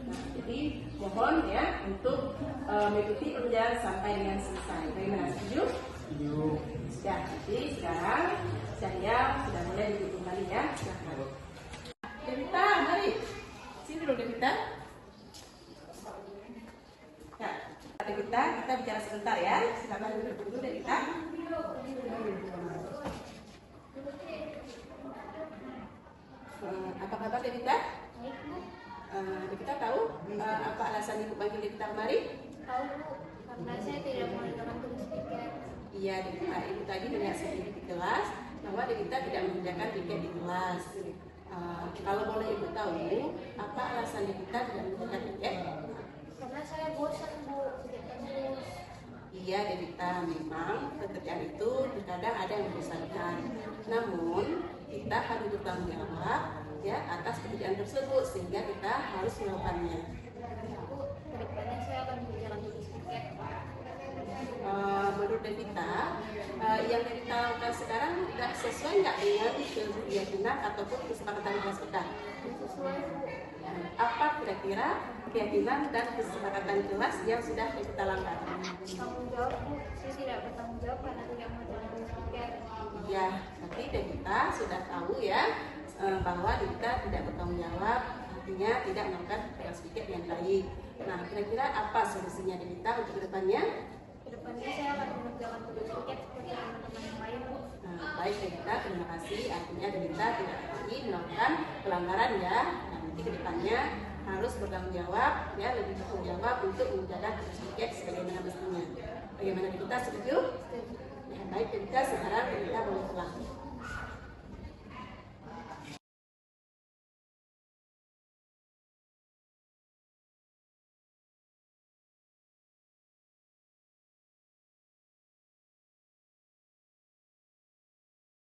Nah, jadi mohon ya untuk mengikuti pelajaran sampai dengan selesai. Bagaimana, setuju? Setuju. Sudah. Jadi sekarang saya sudah mulai duduk kembali ya. Silahkan. Devita, mari. Sini dulu Devita. Nah, Devita, kita bicara sebentar ya. Silakan duduk dulu Devita. Apa kabar Devita? Devita tahu apa alasan Ibu panggil Devita kemari? Tahu Bu, karena saya tidak mengerjakan tugas piket. Iya Devita, Ibu tadi dengar sendiri di kelas bahwa Devita tidak mengerjakan piket di kelas. Kalau boleh Ibu tahu, apa alasan Devita tidak mengerjakan piket? Karena saya bosan Bu, tidak terus. Iya Devita, memang pekerjaan itu terkadang ada yang membosankan. Namun kita harus bertanggung jawab ya atas pekerjaan tersebut sehingga kita harus melakukannya. Bu, kedepannya saya akan mengerjakan tugas piket. Menurut Devita, yang Devita lakukan sekarang tidak sesuai nggak dengan keyakinan ataupun kesepakatan kelas kita? Sesuai Bu. Apa kira-kira keyakinan dan kesepakatan kelas yang sudah Devita langgar? Tanggung jawab Bu, saya tidak bertanggung jawab karena tidak mengerjakan tugas piket. Ya, tapi Devita sudah tahu ya bahwa Devita tidak bertanggung jawab, artinya tidak melakukan tugas piket yang baik. Nah, kira-kira apa solusinya Devita untuk kedepannya? Kedepannya saya akan mengerjakan tugas piket seperti teman-teman yang lain Bu. Nah, baik Devita, terima kasih. Artinya Devita tidak lagi melakukan pelanggaran ya. Nah, nanti kedepannya harus bertanggung jawab ya, lebih bertanggung jawab untuk mengerjakan tugas piket sebagaimana mestinya. Bagaimana Devita, setuju? Ya, baik Devita, sekarang Devita boleh